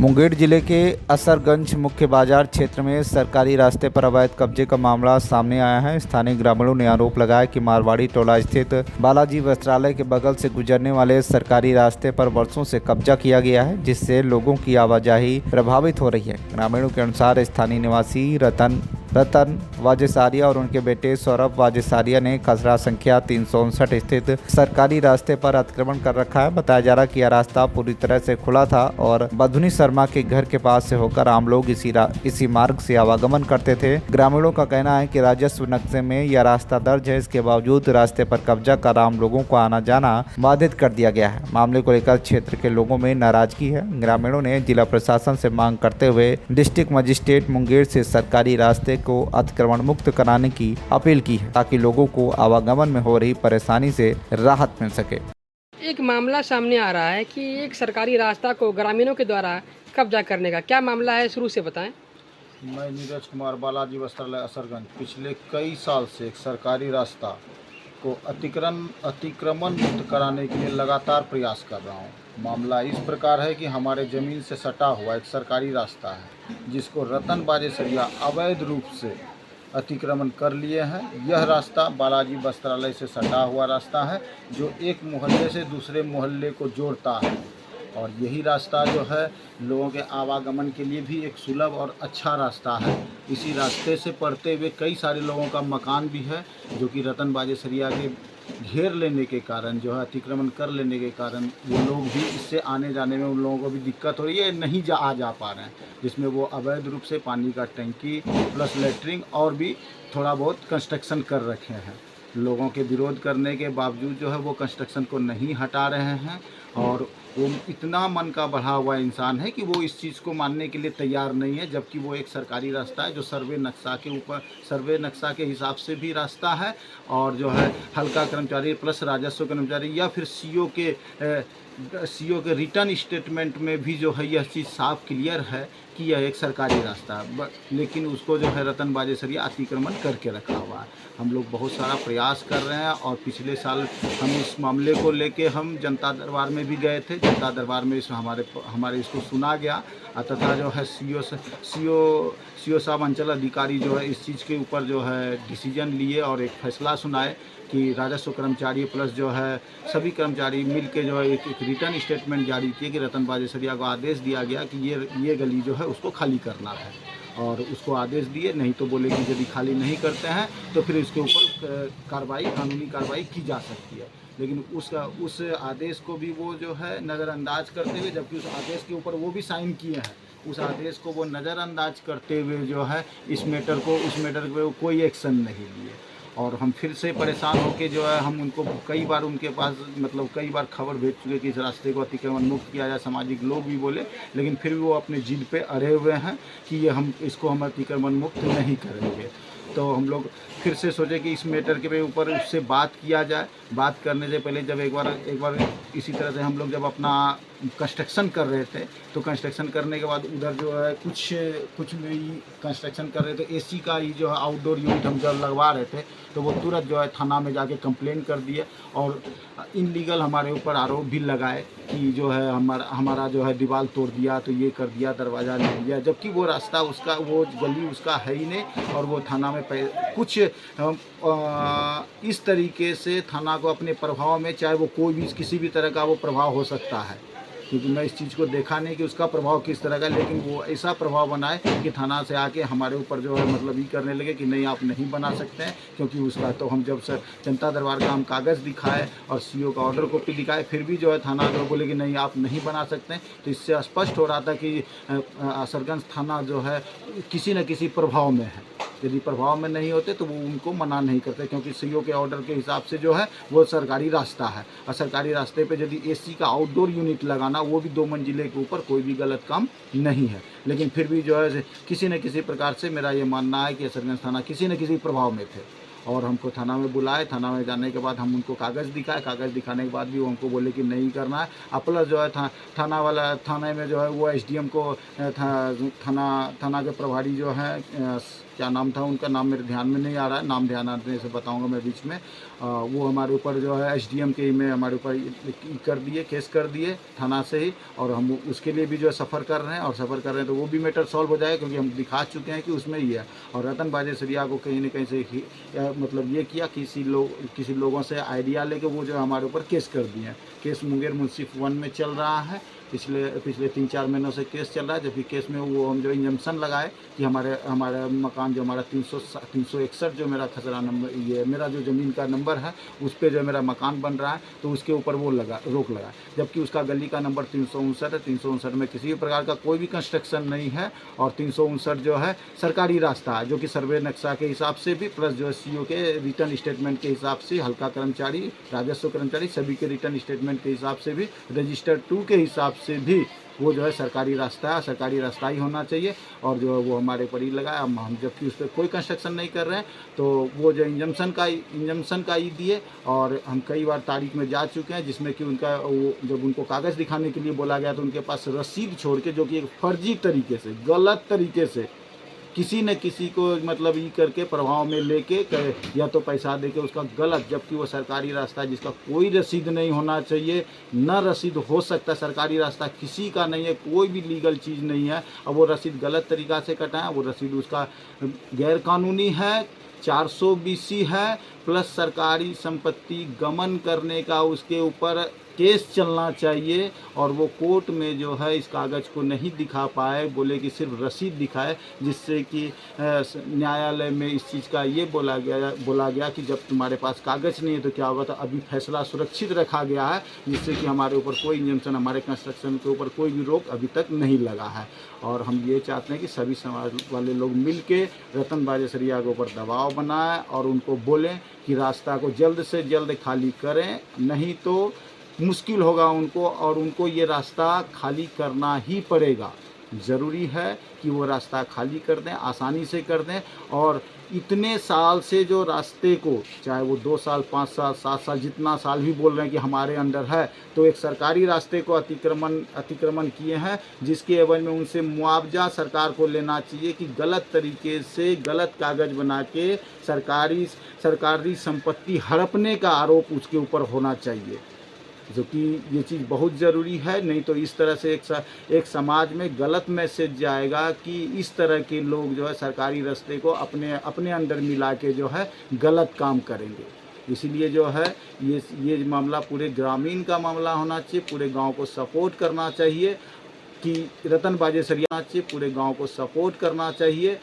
मुंगेर जिले के असरगंज मुख्य बाजार क्षेत्र में सरकारी रास्ते पर अवैध कब्जे का मामला सामने आया है। स्थानीय ग्रामीणों ने आरोप लगाया कि मारवाड़ी टोला स्थित बालाजी वस्त्रालय के बगल से गुजरने वाले सरकारी रास्ते पर वर्षों से कब्जा किया गया है, जिससे लोगों की आवाजाही प्रभावित हो रही है। ग्रामीणों के अनुसार स्थानीय निवासी रतन वाजेसारिया और उनके बेटे सौरभ वाजेसारिया ने खसरा संख्या 359 स्थित सरकारी रास्ते पर अतिक्रमण कर रखा है। बताया जा रहा है कि यह रास्ता पूरी तरह से खुला था और बधुनी शर्मा के घर के पास से होकर आम लोग इसी मार्ग से आवागमन करते थे। ग्रामीणों का कहना है कि राजस्व नक्शे में यह रास्ता दर्ज है, इसके बावजूद रास्ते पर कब्जा कर आम लोगों को आना जाना बाधित कर दिया गया है। मामले को लेकर क्षेत्र के लोगों में नाराजगी है। ग्रामीणों ने जिला प्रशासन से मांग करते हुए डिस्ट्रिक्ट मजिस्ट्रेट मुंगेर से सरकारी रास्ते को अतिक्रमण मुक्त कराने की अपील की है, ताकि लोगों को आवागमन में हो रही परेशानी से राहत मिल सके। एक मामला सामने आ रहा है कि एक सरकारी रास्ता को ग्रामीणों के द्वारा कब्जा करने का क्या मामला है, शुरू से बताएं। मैं नीरज कुमार, बालाजी वस्त्रालय असरगंज, पिछले कई साल से एक सरकारी रास्ता को अतिक्रमण मुक्त कराने के लिए लगातार प्रयास कर रहा हूँ। मामला इस प्रकार है कि हमारे ज़मीन से सटा हुआ एक सरकारी रास्ता है, जिसको रतन वाजेसरिया अवैध रूप से अतिक्रमण कर लिए हैं। यह रास्ता बालाजी वस्त्रालय से सटा हुआ रास्ता है, जो एक मोहल्ले से दूसरे मोहल्ले को जोड़ता है, और यही रास्ता जो है लोगों के आवागमन के लिए भी एक सुलभ और अच्छा रास्ता है। इसी रास्ते से पढ़ते हुए कई सारे लोगों का मकान भी है, जो कि रतन वाजेसरिया के घेर लेने के कारण, जो है अतिक्रमण कर लेने के कारण, वो लोग भी इससे आने जाने में उन लोगों को भी दिक्कत हो रही है, नहीं जा पा रहे हैं, जिसमें वो अवैध रूप से पानी का टंकी प्लस लेटरिन और भी थोड़ा बहुत कंस्ट्रक्शन कर रखे हैं। लोगों के विरोध करने के बावजूद जो है वो कंस्ट्रक्शन को नहीं हटा रहे हैं, और वो इतना मन का बढ़ा हुआ इंसान है कि वो इस चीज़ को मानने के लिए तैयार नहीं है, जबकि वो एक सरकारी रास्ता है जो सर्वे नक्शा के हिसाब से भी रास्ता है, और जो है हल्का कर्मचारी प्लस राजस्व कर्मचारी या फिर सीओ के रिटर्न स्टेटमेंट में भी जो है यह चीज़ साफ क्लियर है कि यह एक सरकारी रास्ता है, लेकिन उसको जो है रतन वाजेसरिया अतिक्रमण करके रखा हुआ है। हम लोग बहुत सारा प्रयास कर रहे हैं, और पिछले साल हम इस मामले को लेके हम जनता दरबार में भी गए थे। जनता दरबार में हमारे इसको सुना गया, तथा जो है सीओ साहब अंचल अधिकारी जो है इस चीज़ के ऊपर जो है डिसीजन लिए और एक फैसला सुनाए कि राजस्व कर्मचारी प्लस जो है सभी कर्मचारी मिल के जो है एक रिटर्न स्टेटमेंट जारी किए कि रतन वाजेसरिया को आदेश दिया गया कि ये गली जो है उसको खाली करना है, और उसको आदेश दिए। नहीं तो बोले कि यदि खाली नहीं करते हैं तो फिर इसके ऊपर कानूनी कार्रवाई की जा सकती है। लेकिन उस आदेश को भी वो जो है नज़रअंदाज करते हुए, जबकि उस आदेश के ऊपर वो भी साइन किए हैं, उस आदेश को वो नज़रअंदाज करते हुए जो है उस मैटर पे कोई एक्शन नहीं लिए। और हम फिर से परेशान होकर जो है हम उनको कई बार उनके पास कई बार खबर भेज चुके कि इस रास्ते को अतिक्रमण मुक्त किया जाए। सामाजिक लोग भी बोले, लेकिन फिर भी वो अपने जिद पे अड़े हुए हैं कि हम अतिक्रमण मुक्त नहीं करेंगे। तो हम लोग फिर से सोचे कि इस मैटर के ऊपर उससे बात किया जाए। बात करने से पहले जब एक बार इसी तरह से हम लोग जब अपना कंस्ट्रक्शन कर रहे थे, तो कंस्ट्रक्शन करने के बाद उधर जो है कुछ में कंस्ट्रक्शन कर रहे थे, एसी का ही जो है आउटडोर यूनिट हम जब लगवा रहे थे, तो वो तुरंत जो है थाना में जाके कंप्लेंट कर दिए, और इनलीगल हमारे ऊपर आरोप भी लगाए कि जो है हमारा जो है दीवार तोड़ दिया, तो ये कर दिया, दरवाज़ा ले लिया, जबकि वो रास्ता उसका, वो गली उसका है ही नहीं। और वो थाना में कुछ इस तरीके से थाना को अपने प्रभाव में, चाहे वो कोई भी किसी भी तरह का वो प्रभाव हो सकता है, क्योंकि मैं इस चीज़ को देखा नहीं कि उसका प्रभाव किस तरह का, लेकिन वो ऐसा प्रभाव बनाए कि थाना से आके हमारे ऊपर जो है ये करने लगे कि नहीं, आप नहीं बना सकते हैं, क्योंकि उसका तो हम जब से जनता दरबार का हम कागज़ दिखाए और सीओ का ऑर्डर कॉपी दिखाए, फिर भी जो है थाना जो बोले कि नहीं, आप नहीं बना सकते हैं। तो इससे स्पष्ट हो रहा था कि असरगंज थाना जो है किसी न किसी प्रभाव में है। यदि प्रभाव में नहीं होते तो वो उनको मना नहीं करते, क्योंकि सीओ के ऑर्डर के हिसाब से जो है वो सरकारी रास्ता है, और सरकारी रास्ते पे यदि एसी का आउटडोर यूनिट लगाना, वो भी 2 मंजिले के ऊपर, कोई भी गलत काम नहीं है। लेकिन फिर भी जो है किसी न किसी प्रकार से मेरा ये मानना है कि असरगंज थाना किसी न किसी प्रभाव में थे, और हमको थाना में बुलाए। थाना में जाने के बाद हम उनको कागज़ दिखाए, कागज़ दिखाने के बाद भी वो हमको बोले कि नहीं करना है। और प्लस जो है थाने में जो है वो एसडीएम को थाना के प्रभारी जो है, क्या नाम था उनका, नाम मेरे ध्यान में नहीं आ रहा है, नाम ध्यान आने से बताऊंगा मैं बीच में। वो हमारे ऊपर जो है एसडीएम के में हमारे ऊपर कर दिए, केस कर दिए थाना से ही, और हम उसके लिए भी जो है सफ़र कर रहे हैं। और सफ़र कर रहे हैं तो वो भी मैटर सॉल्व हो जाएगा, क्योंकि हम दिखा चुके हैं कि उसमें ही है। और रतन बाजेसरिया को कहीं न कहीं से मतलब ये किया, किसी लोगों से आइडिया लेके वो जो हमारे ऊपर केस कर दिए हैं। केस मुंगेर मुंसिफ 1 में चल रहा है, पिछले 3-4 महीनों से केस चल रहा है। जबकि केस में वो हम जो इंजम्पशन लगाए कि हमारा मकान जो हमारा 361 जो मेरा खसरा नंबर, ये मेरा जो ज़मीन का नंबर है, उस पर जो मेरा मकान बन रहा है, तो उसके ऊपर वो रोक लगा। जबकि उसका गली का नंबर 359 है। 359 में किसी भी प्रकार का कोई भी कंस्ट्रक्शन नहीं है। और 359 जो है सरकारी रास्ता है, जो कि सर्वे नक्शा के हिसाब से भी, प्लस जो है सीओ के रिटर्न स्टेटमेंट के हिसाब से, हल्का कर्मचारी, राजस्व कर्मचारी सभी के रिटर्न स्टेटमेंट के हिसाब से भी, रजिस्टर 2 के हिसाब से भी वो जो है सरकारी रास्ता है, सरकारी रास्ता ही होना चाहिए। और जो है वो हमारे ऊपर ही लगाया। हम जबकि उस पर कोई कंस्ट्रक्शन नहीं कर रहे हैं, तो वो जो इंजम्पशन का ही दिए। और हम कई बार तारीख में जा चुके हैं, जिसमें कि उनका वो जब उनको कागज़ दिखाने के लिए बोला गया तो उनके पास रसीद छोड़ के, जो कि एक फर्जी तरीके से, गलत तरीके से किसी न किसी को मतलब ये करके प्रभाव में लेके या तो पैसा देके उसका गलत, जबकि वो सरकारी रास्ता है जिसका कोई रसीद नहीं होना चाहिए, न रसीद हो सकता। सरकारी रास्ता किसी का नहीं है, कोई भी लीगल चीज़ नहीं है। अब वो रसीद गलत तरीक़ा से कटाएं, वो रसीद उसका गैरकानूनी है, 420 है, प्लस सरकारी संपत्ति गमन करने का उसके ऊपर केस चलना चाहिए। और वो कोर्ट में जो है इस कागज़ को नहीं दिखा पाए, बोले कि सिर्फ रसीद दिखाए, जिससे कि न्यायालय में इस चीज़ का ये बोला गया कि जब तुम्हारे पास कागज़ नहीं है तो क्या होगा। तो अभी फैसला सुरक्षित रखा गया है, जिससे कि हमारे ऊपर कोई इंजम्पशन, हमारे कंस्ट्रक्शन के ऊपर कोई भी रोक अभी तक नहीं लगा है। और हम ये चाहते हैं कि सभी समाज वाले लोग मिल के रतन बाजेसरिया के ऊपर दबाव बनाएं और उनको बोलें कि रास्ता को जल्द से जल्द खाली करें, नहीं तो मुश्किल होगा उनको, और उनको ये रास्ता खाली करना ही पड़ेगा। ज़रूरी है कि वो रास्ता खाली कर दें, आसानी से कर दें। और इतने साल से जो रास्ते को, चाहे वो 2 साल, 5 साल, 7 साल, जितना साल भी बोल रहे हैं कि हमारे अंडर है, तो एक सरकारी रास्ते को अतिक्रमण किए हैं, जिसके एवज में उनसे मुआवजा सरकार को लेना चाहिए कि गलत तरीके से गलत कागज़ बना के सरकारी संपत्ति हड़पने का आरोप उसके ऊपर होना चाहिए, जो कि ये चीज़ बहुत ज़रूरी है। नहीं तो इस तरह से एक समाज में गलत मैसेज जाएगा कि इस तरह के लोग जो है सरकारी रास्ते को अपने अंदर मिला के जो है गलत काम करेंगे। इसीलिए जो है ये मामला पूरे ग्रामीण का मामला होना चाहिए, पूरे गांव को सपोर्ट करना चाहिए कि रतन बाजेसरिया चाहिए, पूरे गांव को सपोर्ट करना चाहिए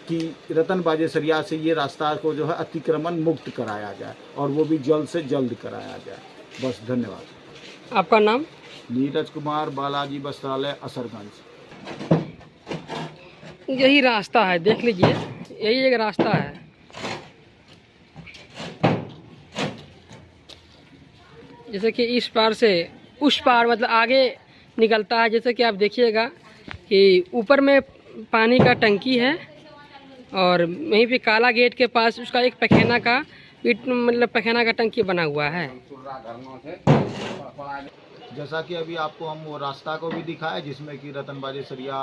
कि रतन बाजेसरिया से ये रास्ता को जो है अतिक्रमण मुक्त कराया जाए, और वो भी जल्द से जल्द कराया जाए। बस, धन्यवाद। आपका नाम? नीरज कुमार, बालाजी वस्त्रालय, असरगंज। यही रास्ता है, देख लीजिए, यही एक रास्ता है। जैसे कि इस पार से उस पार मतलब आगे निकलता है। जैसे कि आप देखिएगा कि ऊपर में पानी का टंकी है, और वहीं पे काला गेट के पास उसका एक पैखाना का टंकी बना हुआ है। जैसा कि अभी आपको हम वो रास्ता को भी दिखाया, जिसमें कि रतन बाजेसरिया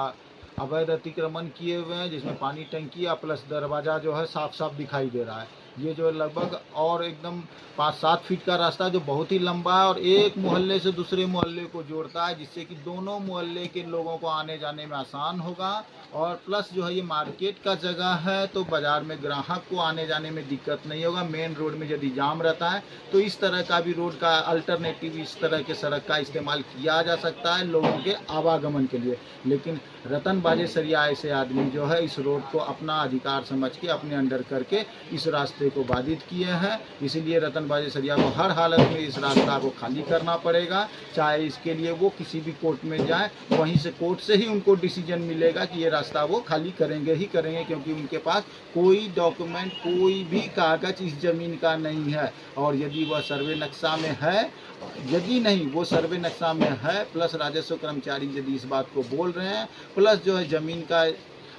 अवैध अतिक्रमण किए हुए हैं, जिसमें पानी टंकी या प्लस दरवाज़ा जो है साफ साफ दिखाई दे रहा है। ये जो लगभग और एकदम 5-7 फीट का रास्ता जो बहुत ही लंबा है, और एक मोहल्ले से दूसरे मोहल्ले को जोड़ता है, जिससे कि दोनों मोहल्ले के लोगों को आने जाने में आसान होगा। और प्लस जो है ये मार्केट का जगह है, तो बाज़ार में ग्राहक को आने जाने में दिक्कत नहीं होगा। मेन रोड में यदि जाम रहता है तो इस तरह का भी रोड का अल्टरनेटिव, इस तरह के सड़क का इस्तेमाल किया जा सकता है लोगों के आवागमन के लिए। लेकिन रतन बाजेसरिया ऐसे आदमी जो है इस रोड को अपना अधिकार समझ के अपने अंडर करके इस रास्ते को बाधित किए हैं। इसीलिए रतन बाजेसरिया को हर हालत में इस रास्ता को खाली करना पड़ेगा, चाहे इसके लिए वो किसी भी कोर्ट में जाए, वहीं से कोर्ट से ही उनको डिसीजन मिलेगा कि ये रास्ता वो खाली करेंगे ही करेंगे, क्योंकि उनके पास कोई डॉक्यूमेंट, कोई भी कागज इस ज़मीन का नहीं है। और यदि वह सर्वे नक्शा में है, यदि नहीं वो सर्वे नक्शा में है, प्लस राजस्व कर्मचारी यदि इस बात को बोल रहे हैं, प्लस जो है ज़मीन का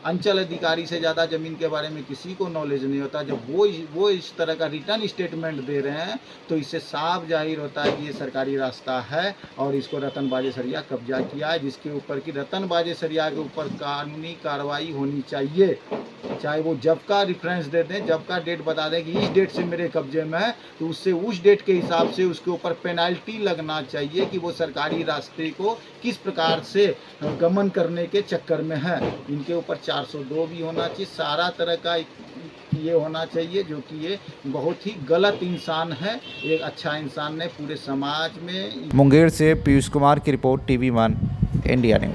अंचल अधिकारी से ज़्यादा ज़मीन के बारे में किसी को नॉलेज नहीं होता। जब वो इस तरह का रिटर्न स्टेटमेंट दे रहे हैं तो इससे साफ जाहिर होता है कि ये सरकारी रास्ता है और इसको रतन बाजेसरिया कब्जा किया है, जिसके ऊपर कि रतन बाजेसरिया के ऊपर कानूनी कार्रवाई होनी चाहिए। चाहे वो जब का रेफरेंस दे दें, जब का डेट बता दें कि इस डेट से मेरे कब्जे में है, तो उससे उस डेट के हिसाब से उसके ऊपर पेनल्टी लगना चाहिए कि वो सरकारी रास्ते को किस प्रकार से गमन करने के चक्कर में है। इनके ऊपर 402 भी होना चाहिए, सारा तरह का ये होना चाहिए, जो कि ये बहुत ही गलत इंसान है, एक अच्छा इंसान नहीं पूरे समाज में। मुंगेर से पीयूष कुमार की रिपोर्ट, TV1 इंडिया न्यूज़।